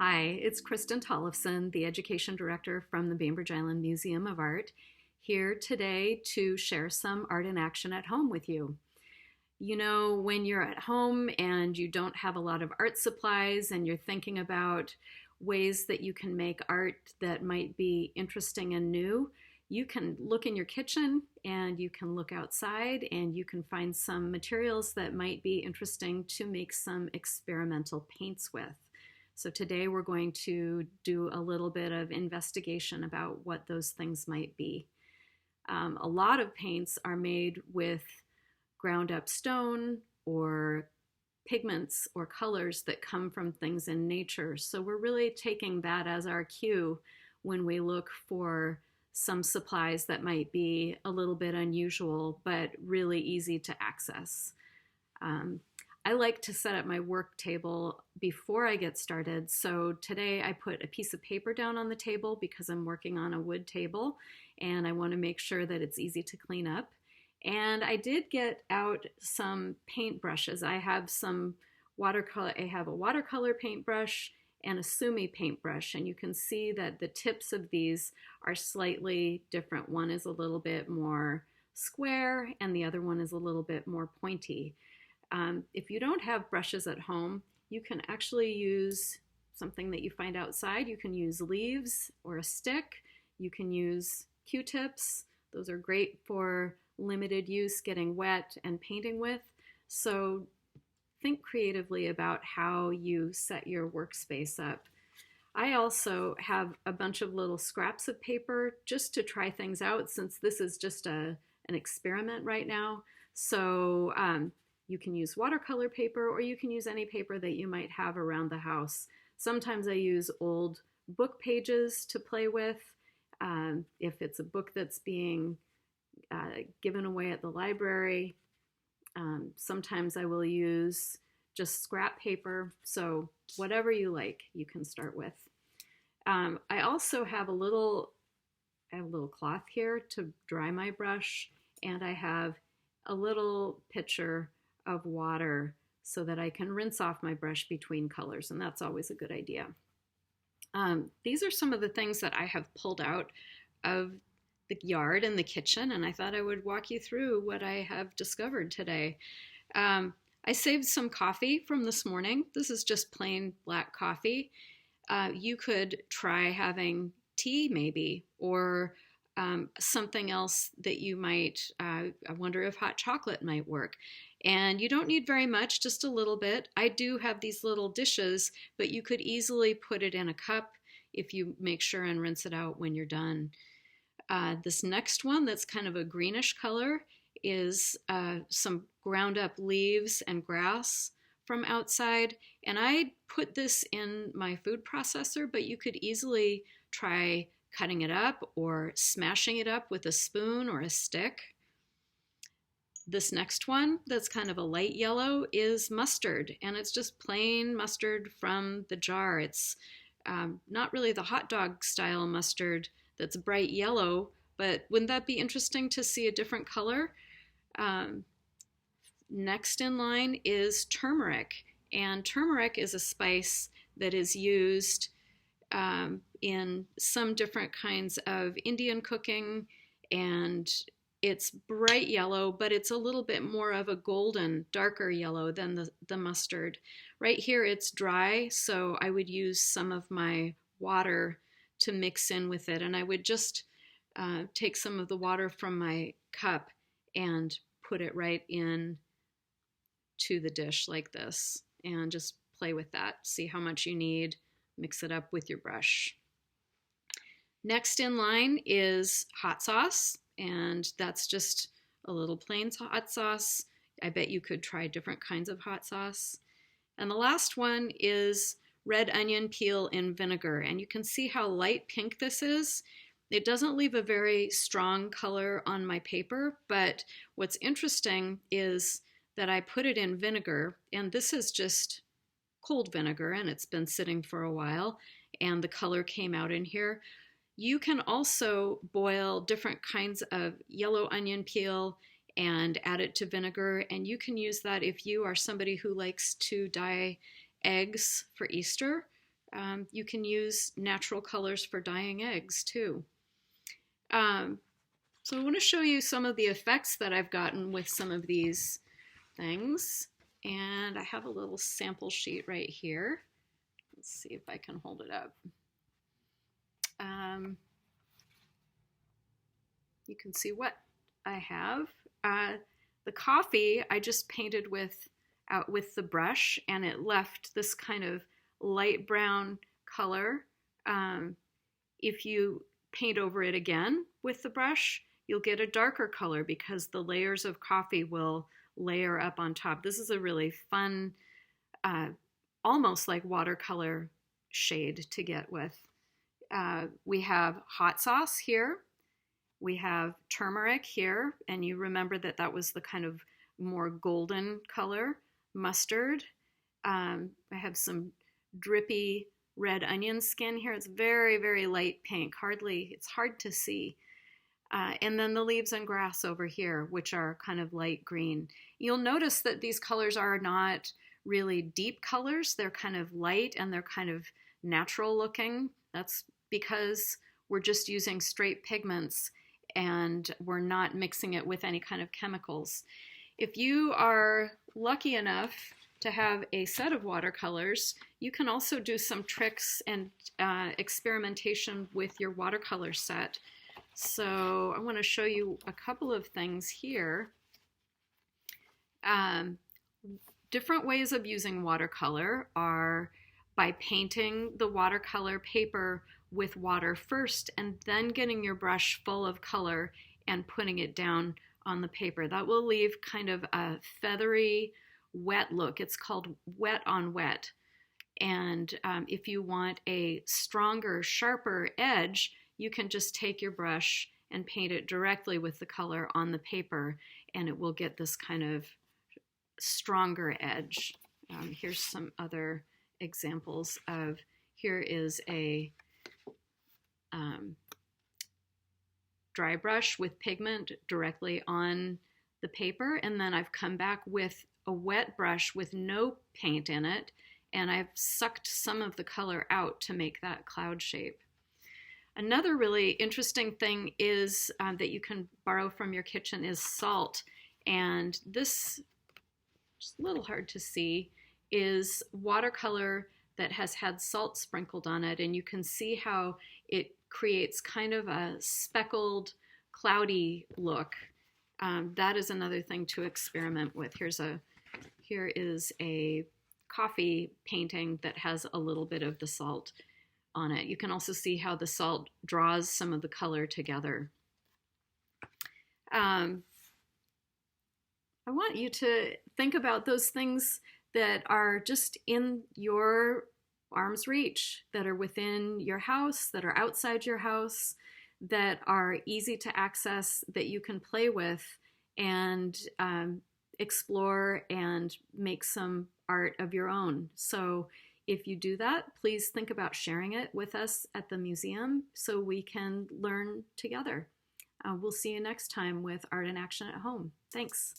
Hi, it's Kristin Tollefson, the Education Director from the Bainbridge Island Museum of Art, here today to share some art in action at home with you. You know, when you're at home and you don't have a lot of art supplies and you're thinking about ways that you can make art that might be interesting and new, you can look in your kitchen and you can look outside and you can find some materials that might be interesting to make some experimental paints with. So today we're going to do a little bit of investigation about what those things might be. A lot of paints are made with ground up stone or pigments or colors that come from things in nature. So we're really taking that as our cue when we look for some supplies that might be a little bit unusual but really easy to access. I like to set up my work table before I get started. So today I put a piece of paper down on the table because I'm working on a wood table and I want to make sure that it's easy to clean up. And I did get out some paint brushes. I have some watercolor, I have a watercolor paintbrush and a sumi paintbrush, and you can see that the tips of these are slightly different. One is a little bit more square and the other one is a little bit more pointy. If you don't have brushes at home, you can actually use something that you find outside. You can use leaves or a stick. You can use Q-tips. Those are great for limited use, getting wet and painting with. So think creatively about how you set your workspace up. I also have a bunch of little scraps of paper just to try things out, since this is just an experiment right now. So you can use watercolor paper or you can use any paper that you might have around the house. Sometimes I use old book pages to play with. If it's a book that's being given away at the library, sometimes I will use just scrap paper. So whatever you like, you can start with. I also have a little cloth here to dry my brush, and I have a little pitcher of water so that I can rinse off my brush between colors, and that's always a good idea. These are some of the things that I have pulled out of the yard and the kitchen, and I thought I would walk you through what I have discovered today. I saved some coffee from this morning. This is just plain black coffee. You could try having tea maybe, or something else that you might, I wonder if hot chocolate might work. And you don't need very much, just a little bit. I do have these little dishes, but you could easily put it in a cup if you make sure and rinse it out when you're done. This next one that's kind of a greenish color is some ground up leaves and grass from outside. And I put this in my food processor, but you could easily try cutting it up or smashing it up with a spoon or a stick. This next one that's kind of a light yellow is mustard, and it's just plain mustard from the jar. It's not really the hot dog style mustard that's bright yellow, but wouldn't that be interesting to see a different color? Next in line is turmeric, and turmeric is a spice that is used in some different kinds of Indian cooking, and it's bright yellow, but it's a little bit more of a golden, darker yellow than the mustard. Right here it's dry, so I would use some of my water to mix in with it, and I would just take some of the water from my cup and put it right in to the dish like this, and just play with that. See how much you need, mix it up with your brush. Next in line is hot sauce, and that's just a little plain hot sauce. I bet you could try different kinds of hot sauce. And the last one is red onion peel in vinegar, and you can see how light pink this is. It doesn't leave a very strong color on my paper, but what's interesting is that I put it in vinegar, and this is just cold vinegar, and it's been sitting for a while, and the color came out in here. You can also boil different kinds of yellow onion peel and add it to vinegar, and you can use that if you are somebody who likes to dye eggs for Easter. You can use natural colors for dyeing eggs too. So I want to show you some of the effects that I've gotten with some of these things. And I have a little sample sheet right here. Let's see if I can hold it up. You can see what I have. The coffee I just painted with the brush, and it left this kind of light brown color. If you paint over it again with the brush, you'll get a darker color because the layers of coffee will layer up on top. This is a really fun, almost like watercolor shade to get with. We have hot sauce here. We have turmeric here, and you remember that that was the kind of more golden color. Mustard. I have some drippy red onion skin here. It's very, very light pink. It's hard to see. And then the leaves and grass over here, which are kind of light green. You'll notice that these colors are not really deep colors. They're kind of light and they're kind of natural looking. That's because we're just using straight pigments and we're not mixing it with any kind of chemicals. If you are lucky enough to have a set of watercolors, you can also do some tricks and experimentation with your watercolor set. So I want to show you a couple of things here. Different ways of using watercolor are by painting the watercolor paper with water first and then getting your brush full of color and putting it down on the paper. That will leave kind of a feathery, wet look. It's called wet on wet. And if you want a stronger, sharper edge, you can just take your brush and paint it directly with the color on the paper, and it will get this kind of stronger edge. Here's some other examples of, here is a dry brush with pigment directly on the paper, and then I've come back with a wet brush with no paint in it, and I've sucked some of the color out to make that cloud shape. Another really interesting thing is that you can borrow from your kitchen is salt, and this, just a little hard to see, is watercolor that has had salt sprinkled on it, and you can see how it creates kind of a speckled, cloudy look. That is another thing to experiment with. Here is a coffee painting that has a little bit of the salt on it. You can also see how the salt draws some of the color together. I want you to think about those things that are just in your arm's reach, that are within your house, that are outside your house, that are easy to access, that you can play with and explore and make some art of your own. So if you do that, please think about sharing it with us at the museum so we can learn together. We'll see you next time with Art in Action at Home. Thanks.